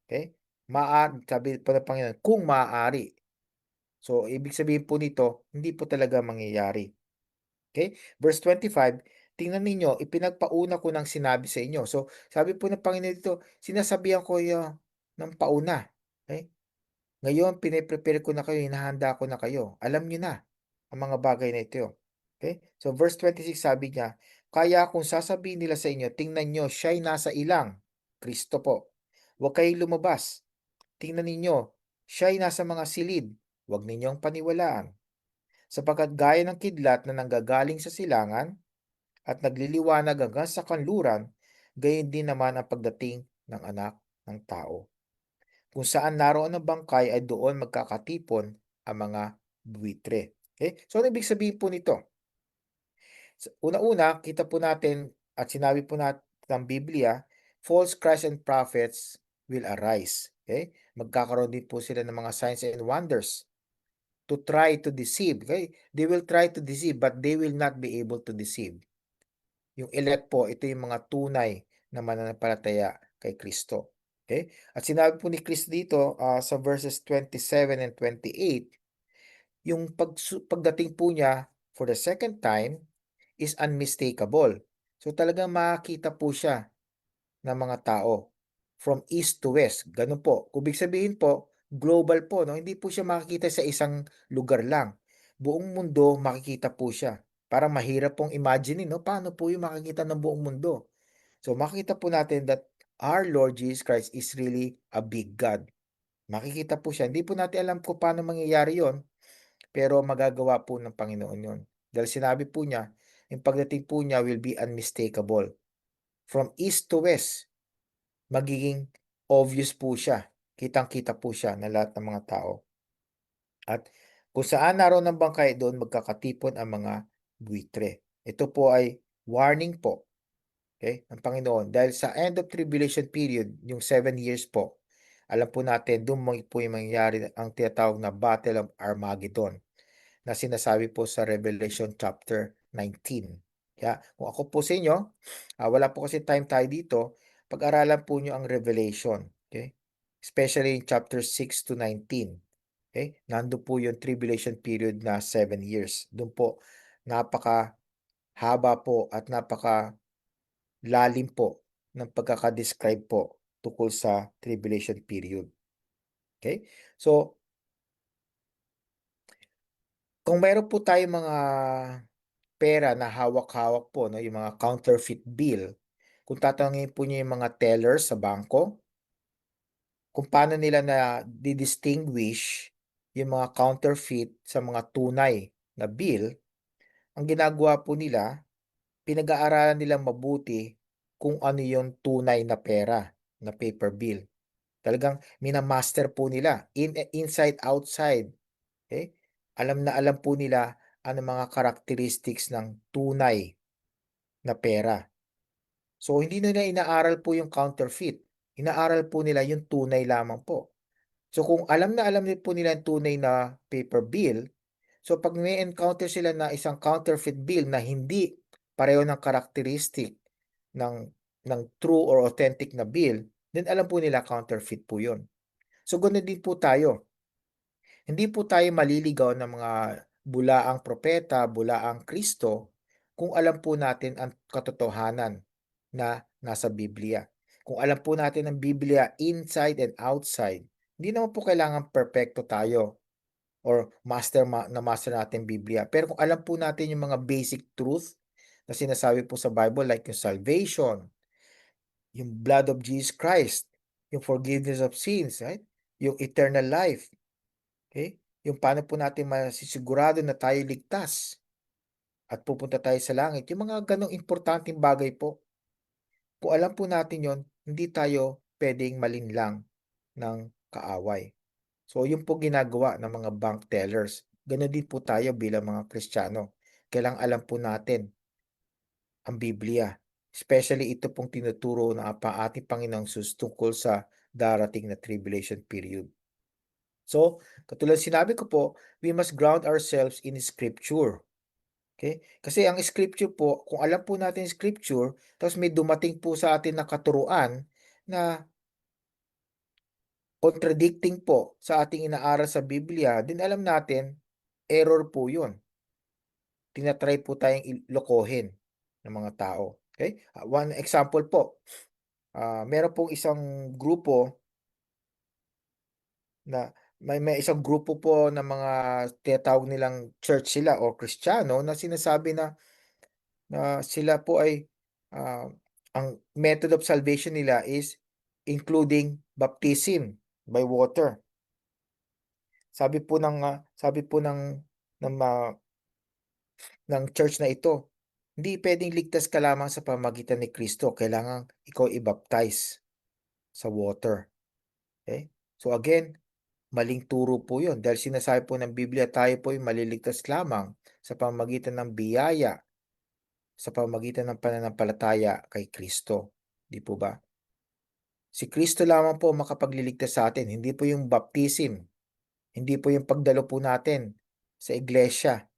B: Okay? Sabi po ng Panginoon, kung maaari. So, ibig sabihin po nito, hindi po talaga mangyayari. Okay? Verse 25, tingnan ninyo, ipinagpauna ko ng sinabi sa inyo. So, sabi po ng Panginoon dito, sinasabihan ko ng pauna. Okay? Ngayon, piniprepare ko na kayo, hinahanda ko na kayo. Alam niyo na ang mga bagay na ito. Okay? So, verse 26 sabi niya, kaya kung sasabihin nila sa inyo, tingnan niyo, siya'y nasa ilang. Kristo po. Huwag kayong lumabas. Tingnan ninyo, siya'y nasa mga silid. Huwag ninyong paniwalaan. Sapagkat gaya ng kidlat na nanggagaling sa silangan at nagliliwanag hanggang sa kanluran, gayon din naman ang pagdating ng anak ng tao. Kung saan naroon ang bangkay ay doon magkakatipon ang mga buwitre. Okay? So, ano ibig sabihin po nito? Una-una, kita po natin at sinabi po natin ng Biblia, false Christ and prophets will arise. Okay? Magkakaroon din po sila ng mga signs and wonders to try to deceive. Okay? They will try to deceive but they will not be able to deceive. Yung elect po, ito yung mga tunay na mananampalataya kay Kristo. Okay? At sinabi po ni Kristo dito sa verses 27 and 28, yung pagdating po niya for the second time is unmistakable. So talagang makakita po siya ng mga tao from east to west. Ganun po. Kubig sabihin po, global po. No? Hindi po siya makikita sa isang lugar lang. Buong mundo makikita po siya. Parang mahirap pong imagine, no? Paano po yung makikita ng buong mundo? So makikita po natin that our Lord Jesus Christ is really a big God. Makikita po siya. Hindi po natin alam kung paano mangyayari yon, pero magagawa po ng Panginoon yon. Dahil sinabi po niya, yung pagdating po niya will be unmistakable. From east to west, magiging obvious po siya. Kitang-kita po siya na lahat ng mga tao. At kung saan naroon ang bangkay, doon magkakatipon ang mga buwitre. Ito po ay warning po Okay? Ang Panginoon. Dahil sa end of tribulation period, yung 7 years po, alam po natin, doon po yung mangyayari ang tinatawag na Battle of Armageddon na sinasabi po sa Revelation chapter 19. Kaya kung ako po sa inyo, wala po kasi time tayo dito, pag-aralan po nyo ang Revelation. Okay? Especially in chapter 6 to 19. Okay? Nando po yung tribulation period na 7 years. Doon po, napaka haba po at napaka lalim po ng pagkakadescribe po tungkol sa tribulation period. Okay? So, kung mayroon po tayong mga pera na hawak-hawak po, no, yung mga counterfeit bill, kung tatanungin po niyo yung mga tellers sa bangko, kung paano nila na distinguish yung mga counterfeit sa mga tunay na bill, ang ginagawa po nila, pinag-aaralan nilang mabuti kung ano yung tunay na pera na paper bill. Talagang minamaster po nila inside outside. Okay? Alam na alam po nila ano mga characteristics ng tunay na pera. So hindi nila inaaral po yung counterfeit. Inaaral po nila yung tunay lamang po. So kung alam na alam po nila yung tunay na paper bill, so pag may encounter sila na isang counterfeit bill na hindi pareho ng characteristic ng ng true or authentic na bill, then alam po nila counterfeit po 'yon. So ganoon din po tayo. Hindi po tayo maliligaw ng mga bulaang propeta, bulaang Kristo kung alam po natin ang katotohanan na nasa Biblia. Kung alam po natin ang Biblia inside and outside, hindi naman po kailangan perfecto tayo or master natin Biblia. Pero kung alam po natin yung mga basic truth na sinasabi po sa Bible like yung salvation, yung blood of Jesus Christ, yung forgiveness of sins, right? Yung eternal life, okay? Yung paano po natin masisigurado na tayo ligtas at pupunta tayo sa langit. Yung mga ganong importanteng bagay po. Kung alam po natin yon, hindi tayo pwedeng malinlang ng kaaway. So, yun po ginagawa ng mga bank tellers. Ganon din po tayo bilang mga Kristiyano. Kailangang alam po natin ang Biblia. Especially ito pong tinuturo ng ating Panginoong Sus tungkol sa darating na tribulation period. So, katulad sinabi ko po, we must ground ourselves in Scripture. Okay? Kasi ang Scripture po, kung alam po natin Scripture, tapos may dumating po sa atin na katuruan na contradicting po sa ating inaaral sa Biblia, din alam natin, error po yun. Tinatry po tayong lokohin ng mga tao. Okay? One example po, meron pong isang grupo na may isang grupo po ng mga tinatawag nilang church sila o Kristiyano na sinasabi na sila po ay ang method of salvation nila is including baptism by water. Sabi po ng church na ito, hindi pwedeng ligtas ka lamang sa pamamagitan ni Kristo, kailangan ikaw i-baptize sa water. Okay? So again, maling turo po 'yon dahil sinasabi po ng Biblia tayo po ay maliligtas lamang sa pamamagitan ng biyaya, sa pamamagitan ng pananampalataya kay Kristo. Di po ba? Si Kristo lamang po makapagliligtas sa atin, hindi po yung baptism, hindi po yung pagdalo po natin sa iglesia,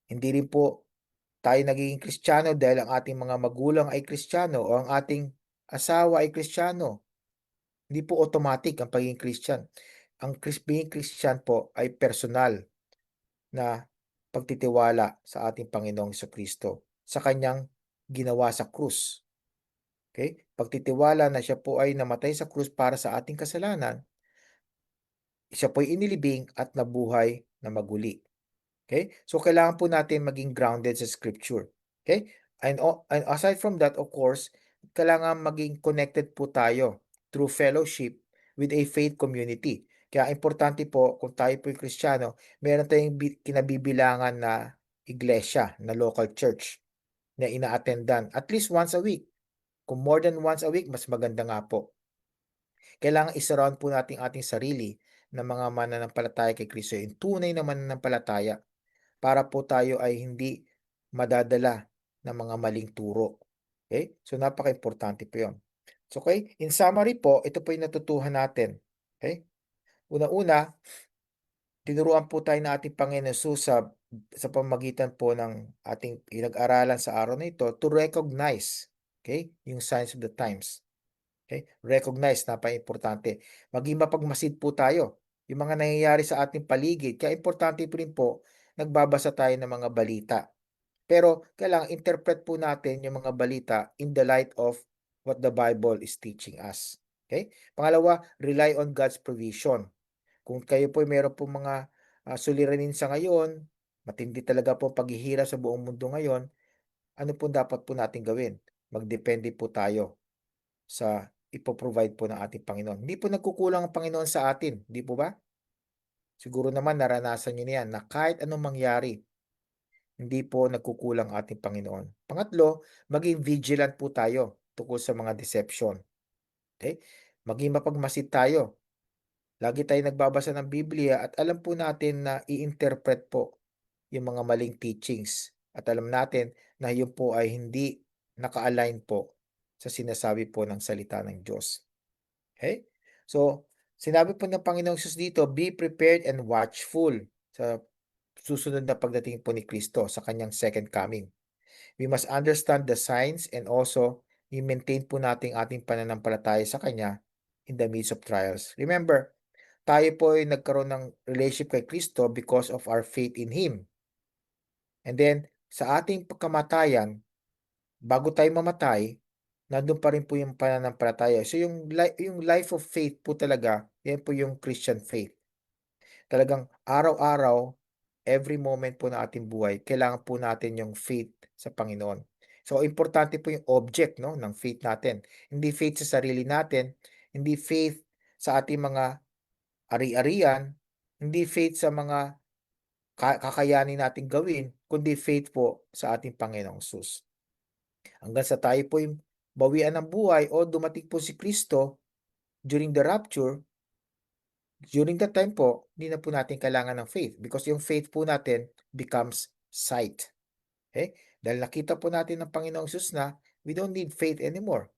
B: hindi rin po tayo nagiging Kristiyano dahil ang ating mga magulang ay Kristiyano o ang ating asawa ay Kristiyano. Hindi po automatic ang pagiging Christian. Ang being Christian po ay personal na pagtitiwala sa ating Panginoong Kristo sa kanyang ginawa sa krus. Okay? Pagtitiwala na siya po ay namatay sa krus para sa ating kasalanan, siya po ay inilibing at nabuhay na maguli. Okay? So, kailangan po natin maging grounded sa Scripture. Okay? And aside from that, of course, kailangan maging connected po tayo through fellowship with a faith community. Kaya importante po, kung tayo po yung Kristiyano, meron tayong kinabibilangan na iglesia, na local church, na ina-attendan at least once a week. Kung more than once a week, mas maganda nga po. Kailangan isurround po natin ating sarili ng mga mananampalataya kay Kristo, yung tunay na mananampalataya para po tayo ay hindi madadala ng mga maling turo. Okay? So, napaka-importante po yun. So, okay? In summary po, ito po yung natutuhan natin. Okay? Una-una, tinuruan po tayo ng ating Panginoon Jesus sa pamamagitan po ng ating pinag-aralan sa araw na ito to recognize, okay, yung signs of the times. Okay? Recognize, napaka-importante. Maging mapagmasid po tayo. Yung mga nangyayari sa ating paligid, kaya importante po rin po, nagbabasa tayo ng mga balita. Pero kailangan interpret po natin yung mga balita in the light of what the Bible is teaching us. Okay? Pangalawa, rely on God's provision. Kung kayo po meron po mga suliranin sa ngayon, matindi talaga po paghihirap sa buong mundo ngayon, ano po dapat po natin gawin? Magdepende po tayo sa ipoprovide po ng ating Panginoon. Hindi po nagkukulang ang Panginoon sa atin, di po ba? Siguro naman naranasan niyo na yan na kahit anong mangyari, hindi po nagkukulang ating Panginoon. Pangatlo, maging vigilant po tayo tungkol sa mga deception. Okay? Maging mapagmasid tayo. Lagi tayo nagbabasa ng Biblia at alam po natin na i-interpret po yung mga maling teachings. At alam natin na yun po ay hindi naka-align po sa sinasabi po ng salita ng Diyos. Okay? So, sinabi po ng Panginoong Jesus dito, be prepared and watchful sa susunod na pagdating po ni Kristo sa kanyang second coming. We must understand the signs and also i-maintain po natin ating pananampalataya sa Kanya in the midst of trials. Remember, tayo po ay nagkaroon ng relationship kay Kristo because of our faith in Him. And then, sa ating pagkamatayan, bago tayo mamatay, nandun pa rin po yung pananampalataya. So, yung life of faith po talaga, yan po yung Christian faith. Talagang araw-araw, every moment po na ating buhay, kailangan po natin yung faith sa Panginoon. So, importante po yung object, no, ng faith natin. Hindi faith sa sarili natin, hindi faith sa ating mga ari-arian, hindi faith sa mga kakayanin nating gawin, kundi faith po sa ating Panginoong Sus. Hanggang sa tayo po yung bawian ng buhay o dumating po si Kristo during the rapture, during that time po, hindi na po natin kailangan ng faith because yung faith po natin becomes sight. Okay? Dahil nakita po natin ng Panginoong Sus na we don't need faith anymore.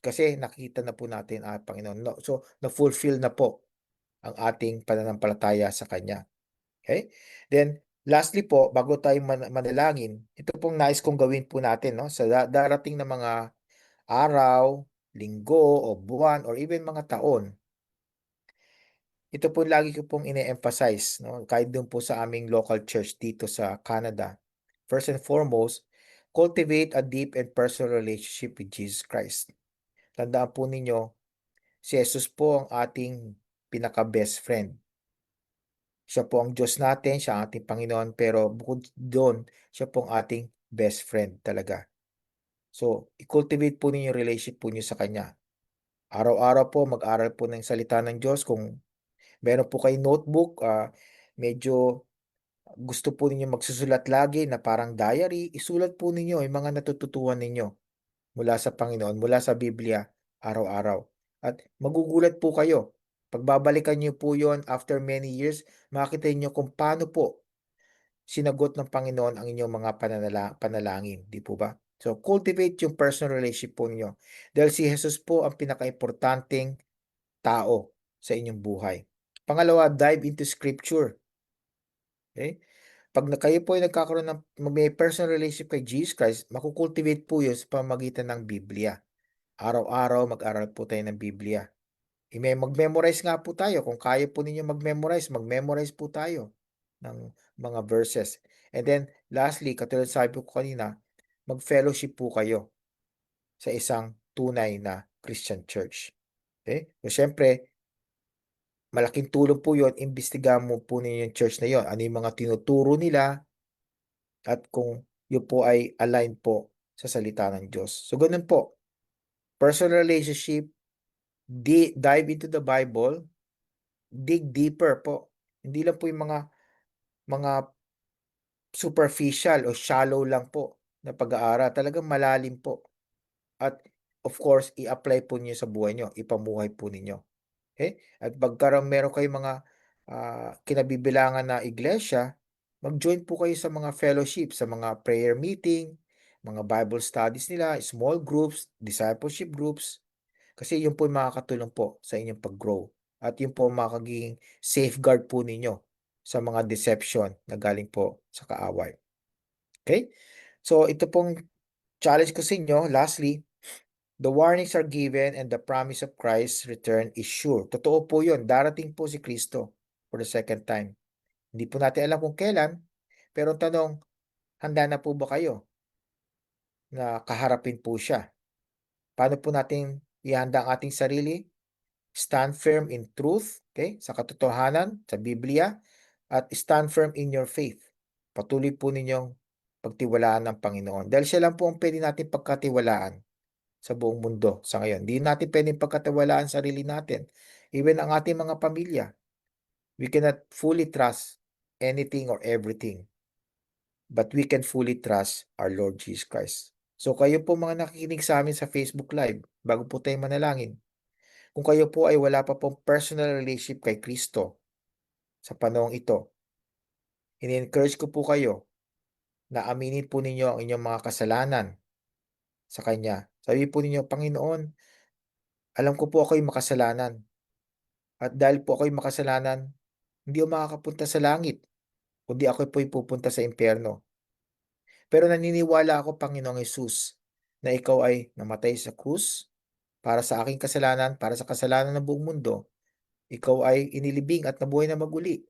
B: Kasi nakita na po natin ang Panginoon. No, so, na-fulfill na po ang ating pananampalataya sa Kanya. Okay? Then, lastly po, bago tayo manalangin, ito pong nais kong gawin po natin, no? Sa darating na mga araw, linggo, o buwan, or even mga taon, ito po lagi ko pong ine-emphasize, no? Kahit doon po sa aming local church dito sa Canada. First and foremost, cultivate a deep and personal relationship with Jesus Christ. Tandaan po ninyo, si Jesus po ang ating pinaka-best friend. Siya po ang Diyos natin, siya ang ating Panginoon, pero bukod doon, siya po ang ating best friend talaga. So, i-cultivate po ninyo yung relationship po niyo sa Kanya. Araw-araw po, mag-aral po ng salita ng Diyos. Kung meron po kayong notebook, medyo gusto po ninyo magsusulat lagi na parang diary, isulat po ninyo yung mga natututuhan ninyo mula sa Panginoon, mula sa Biblia, araw-araw. At magugulat po kayo. Pagbabalikan niyo po yon after many years, makita niyo kung paano po sinagot ng Panginoon ang inyong mga panalangin, di po ba? So, cultivate yung personal relationship po niyo. Dahil si Jesus po ang pinaka-importanting tao sa inyong buhay. Pangalawa, dive into Scripture. Okay? Pag kayo po ay nagkakaroon ng may personal relationship kay Jesus Christ, makukultivate po yun sa pamagitan ng Biblia. Araw-araw, mag-aral po tayo ng Biblia. Mag-memorize nga po tayo. Kung kaya po ninyo mag-memorize po tayo ng mga verses. And then, lastly, katulad sabi ko kanina, mag-fellowship po kayo sa isang tunay na Christian church. Okay? So, syempre, malaking tulong po yun, imbestigahan mo po ninyo yung church na yun. Ano yung mga tinuturo nila at kung yun po ay align po sa salita ng Diyos. So, ganun po. Personal relationship, dive into the Bible, dig deeper po. Hindi lang po yung mga superficial o shallow lang po na pag-aaral. Talagang malalim po. At of course, i-apply po niyo sa buhay niyo, ipamuhay po ninyo. Okay? At pagkarang meron kayong mga kinabibilangan na iglesia, mag-join po kayo sa mga fellowship, sa mga prayer meeting, mga Bible studies nila, small groups, discipleship groups, kasi yun po yung makakatulong po sa inyong pag-grow. At yun po ang makagiging safeguard po ninyo sa mga deception na galing po sa kaaway. Okay? So, ito pong challenge ko sa inyo, lastly, the warnings are given and the promise of Christ's return is sure. Totoo po yun. Darating po si Kristo for the second time. Hindi po natin alam kung kailan, pero ang tanong, handa na po ba kayo na kaharapin po siya? Paano po natin ihanda ang ating sarili? Stand firm in truth, okay? Sa katotohanan, sa Biblia, at stand firm in your faith. Patuloy po ninyong pagtiwalaan ng Panginoon. Dahil siya lang po ang pwede natin pagkatiwalaan sa buong mundo sa ngayon. Hindi natin pwedeng pagkatiwalaan sarili natin. Even ang ating mga pamilya. We cannot fully trust anything or everything. But we can fully trust our Lord Jesus Christ. So kayo po mga nakikinig sa amin sa Facebook Live, bago po tayo manalangin, kung kayo po ay wala pa pong personal relationship kay Kristo sa panahong ito, ini-encourage ko po kayo na aminin po ninyo ang inyong mga kasalanan sa Kanya. Sabi po ninyo, Panginoon, alam ko po ako'y makasalanan. At dahil po ako'y makasalanan, hindi ako makakapunta sa langit, kundi ako po'y pupunta sa impyerno. Pero naniniwala ako, Panginoong Hesus, na ikaw ay namatay sa krus para sa aking kasalanan, para sa kasalanan ng buong mundo. Ikaw ay inilibing at nabuhay na maguli.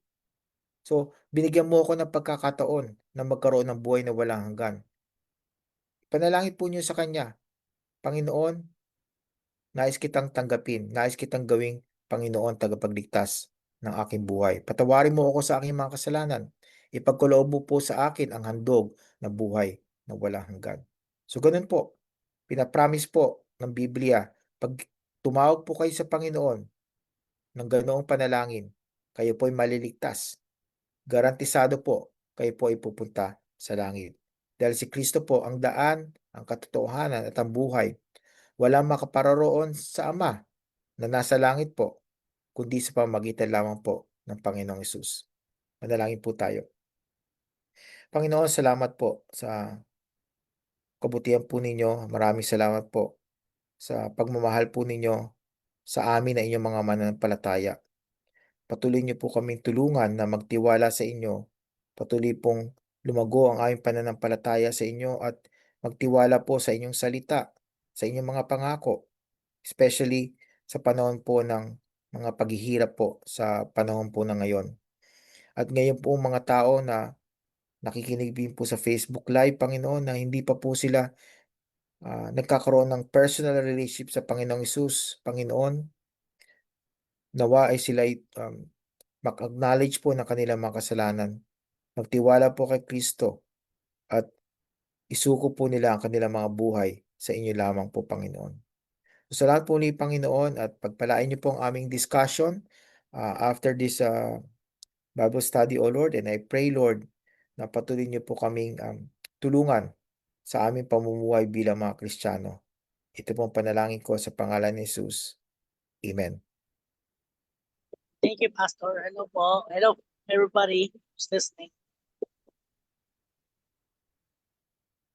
B: So, binigyan mo ako ng pagkakataon na magkaroon ng buhay na walang hanggan. Panalangin po niyo sa Kanya, Panginoon, nais kitang tanggapin, nais kitang gawing Panginoon tagapagligtas ng aking buhay. Patawarin mo ako sa aking mga kasalanan. Ipagkaloob mo po sa akin ang handog na buhay na walang hanggan. So, ganun po. Pinapromise po ng Biblia, pag tumawag po kayo sa Panginoon ng ganoong panalangin, kayo po ay maliligtas. Garantisado po, kayo po ay pupunta sa langit. Dahil si Kristo po ang daan, ang katotohanan at ang buhay. Walang makaparoroon sa Ama na nasa langit po, kundi sa pamamagitan lamang po ng Panginoong Hesus. Manalangin po tayo. Panginoon, salamat po sa kabutihan po ninyo. Maraming salamat po sa pagmamahal po ninyo sa amin na inyong mga mananampalataya. Patuloy niyo po kaming tulungan na magtiwala sa inyo. Patuloy pong lumago ang aming pananampalataya sa inyo at magtiwala po sa inyong salita, sa inyong mga pangako, especially sa panahon po ng mga paghihirap po sa panahon po na ngayon. At ngayon po mga tao na nakikinig din po sa Facebook Live, Panginoon, na hindi pa po sila nagkakaroon ng personal relationship sa Panginoong Hesus, Panginoon, nawa ay sila mag-acknowledge po ng kanilang mga kasalanan. Magtiwala po kay Kristo at isuko po nila ang kanilang mga buhay sa inyo lamang po, Panginoon. So, sa lahat po ni Panginoon at pagpalain niyo po ang aming discussion after this Bible study, O Lord, and I pray, Lord, na patuloy niyo po kaming tulungan sa aming pamumuhay bilang mga Kristiyano. Ito po ang panalangin ko sa pangalan ni Jesus. Amen.
C: Thank you, Pastor. Hello po. Hello, everybody who's listening.